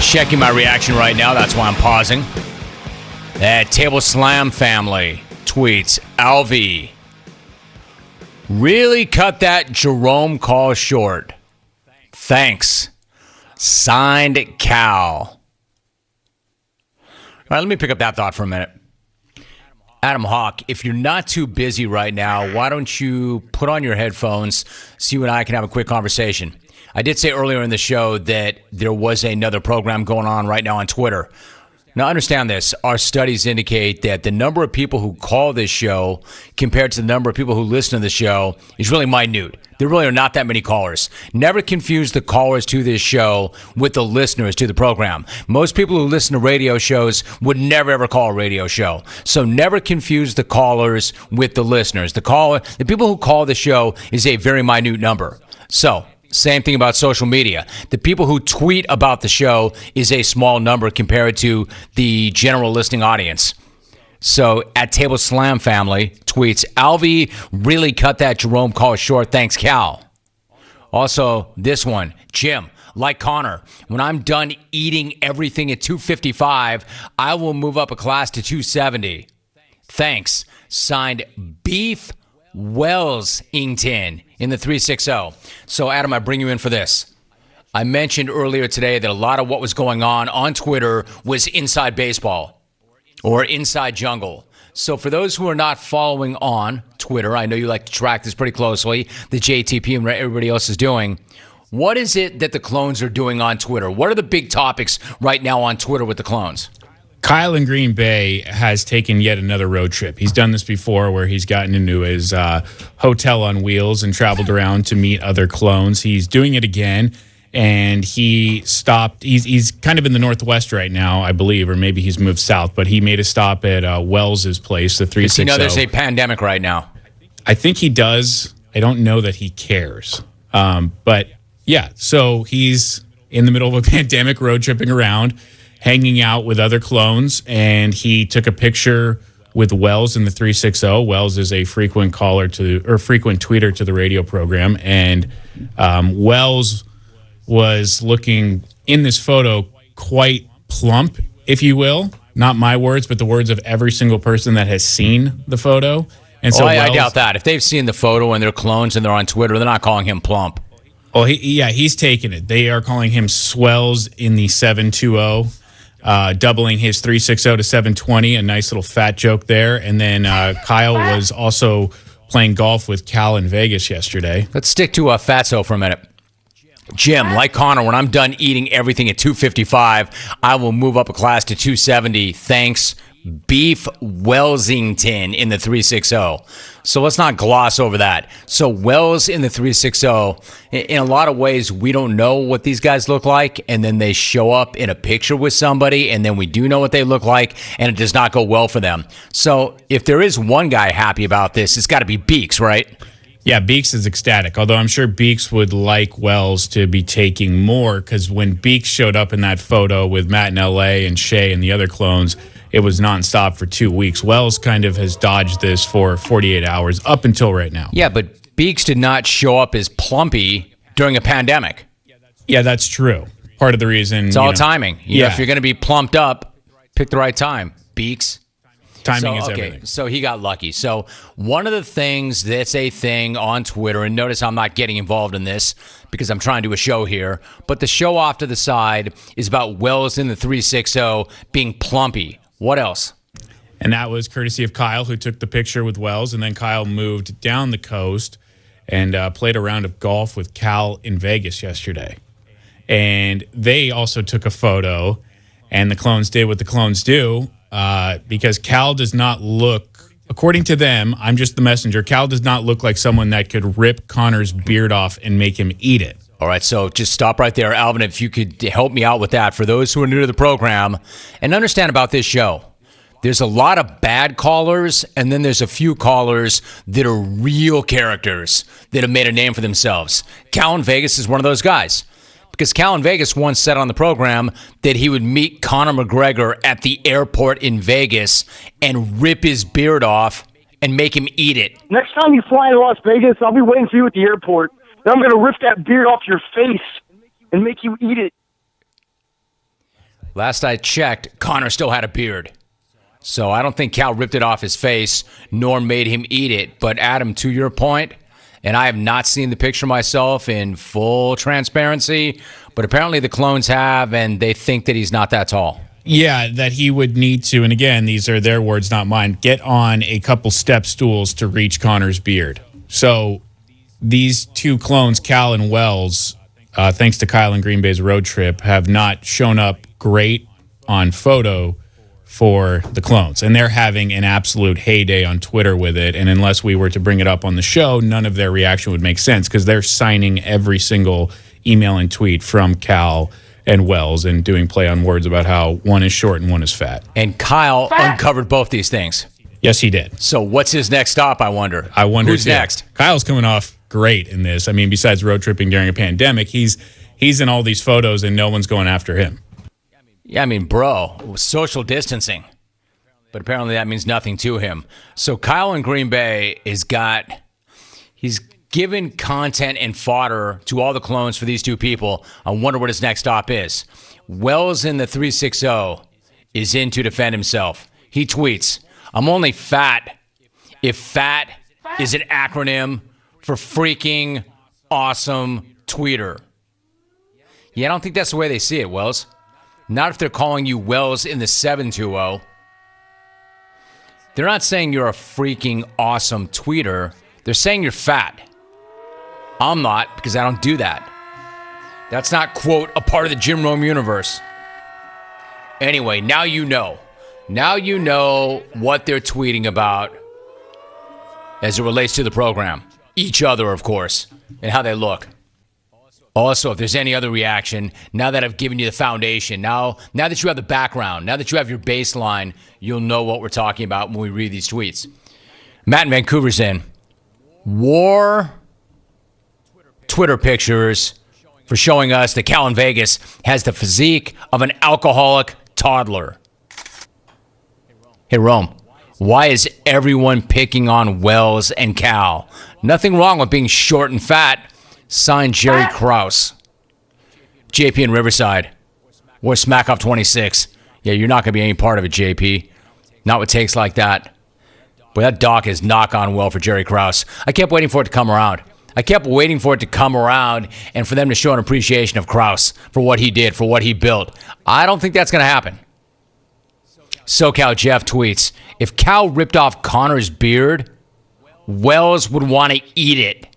checking my reaction right now. That's why I'm pausing. That Table Slam family tweets, Alvy, really cut that Jerome call short. Thanks. Signed, Cal. All right, let me pick up that thought for a minute. Adam Hawk, if you're not too busy right now, why don't you put on your headphones so you and I can have a quick conversation? I did say earlier in the show that there was another program going on right now on Twitter. Now, understand this. Our studies indicate that the number of people who call this show compared to the number of people who listen to the show is really minute. There really are not that many callers. Never confuse the callers to this show with the listeners to the program. Most people who listen to radio shows would never, ever call a radio show. So never confuse the callers with the listeners. The people who call the show is a very minute number. So, same thing about social media. The people who tweet about the show is a small number compared to the general listening audience. So at Table Slam family tweets, Alvy really cut that Jerome call short. Thanks, Cal. Also, this one, Jim, like Connor, when I'm done eating everything at 255, I will move up a class to 270. Thanks. Signed, Beef Wellsington in the 360. So, Adam, I bring you in for this. I mentioned earlier today that a lot of what was going on Twitter was inside baseball or inside jungle. So for those who are not following on Twitter, I know you like to track this pretty closely, the JTP and everybody else is doing. What is it that the clones are doing on Twitter? What are the big topics right now on Twitter with the clones? Kyle in Green Bay has taken yet another road trip. He's done this before where he's gotten into his hotel on wheels and traveled around to meet other clones. He's doing it again, and he stopped. He's kind of in the Northwest right now, I believe, or maybe he's moved south, but he made a stop at Wells's place, the 360. Does he know there's a pandemic right now? I think he does. I don't know that he cares. But, yeah, so he's in the middle of a pandemic road tripping around, hanging out with other clones, and he took a picture with Wells in the 360. Wells is a frequent tweeter to the radio program, and Wells was looking in this photo quite plump, if you will. Not my words, but the words of every single person that has seen the photo. And so I doubt that. If they've seen the photo and they're clones and they're on Twitter, they're not calling him plump. Oh, he's taken it. They are calling him Swells in the 720. Doubling his 360 to 720, a nice little fat joke there. And then Kyle was also playing golf with Cal in Vegas yesterday. Let's stick to Fatso for a minute. Jim, like Connor, when I'm done eating everything at 255, I will move up a class to 270. Thanks, Beef Wellsington in the 360. So let's not gloss over that. So Wells in the 360, in a lot of ways, we don't know what these guys look like, and then they show up in a picture with somebody, and then we do know what they look like, and it does not go well for them. So if there is one guy happy about this, it's got to be Beeks, right? Yeah, Beeks is ecstatic, although I'm sure Beeks would like Wells to be taking more, because when Beeks showed up in that photo with Matt in L.A. and Shay and the other clones, it was nonstop for 2 weeks. Wells kind of has dodged this for 48 hours up until right now. Yeah, but Beeks did not show up as plumpy during a pandemic. Yeah, that's true. Part of the reason. It's all timing. If you're going to be plumped up, pick the right time. Beeks. Timing is everything. So he got lucky. So one of the things that's a thing on Twitter, and notice I'm not getting involved in this because I'm trying to do a show here, but the show off to the side is about Wells in the 360 being plumpy. What else? And that was courtesy of Kyle, who took the picture with Wells, and then Kyle moved down the coast and played a round of golf with Cal in Vegas yesterday. And they also took a photo, and the clones did what the clones do, because Cal does not look, according to them, I'm just the messenger, Cal does not look like someone that could rip Connor's beard off and make him eat it. All right, so just stop right there. Alvin, if you could help me out with that for those who are new to the program and understand about this show. There's a lot of bad callers, and then there's a few callers that are real characters that have made a name for themselves. Cal in Vegas is one of those guys. Because Cal in Vegas once said on the program that he would meet Conor McGregor at the airport in Vegas and rip his beard off and make him eat it. Next time you fly to Las Vegas, I'll be waiting for you at the airport. Then I'm going to rip that beard off your face and make you eat it. Last I checked, Connor still had a beard. So I don't think Cal ripped it off his face, nor made him eat it. But Adam, to your point, and I have not seen the picture myself in full transparency, but apparently the clones have, and they think that he's not that tall. Yeah, that he would need to, and again, these are their words, not mine, get on a couple step stools to reach Connor's beard. So these two clones, Cal and Wells, thanks to Kyle and Green Bay's road trip, have not shown up great on photo for the clones. And they're having an absolute heyday on Twitter with it. And unless we were to bring it up on the show, none of their reaction would make sense because they're signing every single email and tweet from Cal and Wells and doing play on words about how one is short and one is fat. And Kyle uncovered both these things. Yes, he did. So what's his next stop, I wonder? Who's too. next? Kyle's coming off great in this. I mean, besides road tripping during a pandemic, he's in all these photos and no one's going after him. Yeah, I mean, bro, it was social distancing. But apparently that means nothing to him. So Kyle in Green Bay he's given content and fodder to all the clones for these two people. I wonder what his next stop is. Wells in the 360 is in to defend himself. He tweets, I'm only fat if fat is an acronym for freaking awesome tweeter. Yeah, I don't think that's the way they see it, Wells. Not if they're calling you Wells in the 720. They're not saying you're a freaking awesome tweeter. They're saying you're fat. I'm not, because I don't do that. That's not, quote, a part of the Jim Rome universe. Anyway, now you know. Now you know what they're tweeting about as it relates to the program. Each other, of course, and how they look. Also, if there's any other reaction, now that I've given you the foundation, now that you have the background, now that you have your baseline, you'll know what we're talking about when we read these tweets. Matt in Vancouver's in. War Twitter pictures for showing us that Cal in Vegas has the physique of an alcoholic toddler. Hey, Rome, why is everyone picking on Wells and Cal? Nothing wrong with being short and fat. Signed, Jerry Krause. JP in Riverside. Or Smackoff 26. Yeah, you're not going to be any part of it, JP. Not with takes like that. But that doc is not gone well for Jerry Krause. I kept waiting for it to come around. And for them to show an appreciation of Krause for what he did, for what he built. I don't think that's going to happen. SoCal Jeff tweets, if Cal ripped off Connor's beard, Wells would want to eat it.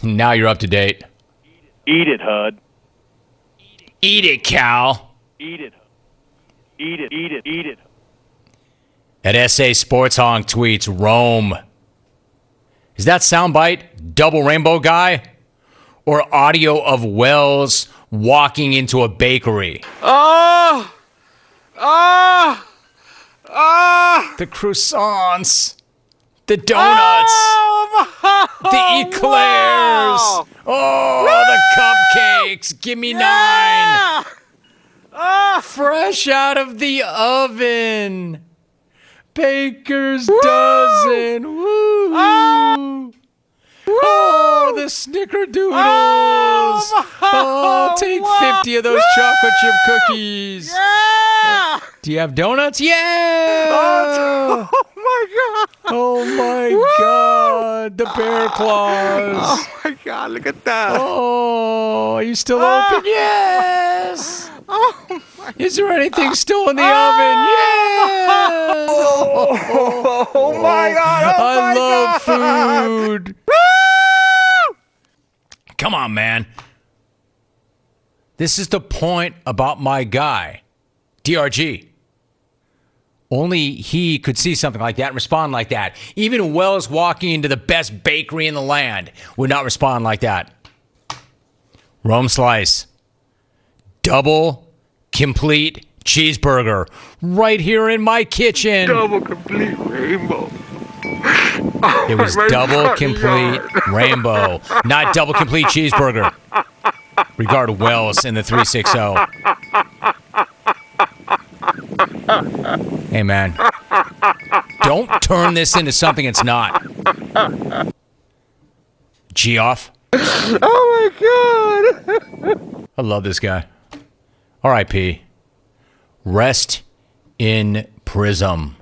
Now you're up to date. Eat it, Hud. Eat it, Cal. Eat it. Eat it, eat it, eat it. At SA Sports Honk tweets, Rome. Is that soundbite double rainbow guy? Or audio of Wells walking into a bakery? The croissants. The donuts. The eclairs. The cupcakes. Give me 9. Fresh out of the oven. Baker's dozen. Woo. The snickerdoodles. Take 50 of those chocolate chip cookies. Yeah! Do you have donuts? Yeah! Oh my God! Oh my God! The bear claws. Oh my God! Look at that! Oh, are you still open? Yes. Oh my! Is there anything still in the oven? Yes. Oh my God! Oh I my love God. food. Come on, man. This is the point about my guy, DRG. Only he could see something like that and respond like that. Even Wells walking into the best bakery in the land would not respond like that. Rome Slice. Double complete cheeseburger right here in my kitchen. Double complete rainbow. It was double complete rainbow, not double complete cheeseburger. Regard Wells in the 360. Hey, man. Don't turn this into something it's not. Geoff. Oh my God! I love this guy. R.I.P. Rest in Prism.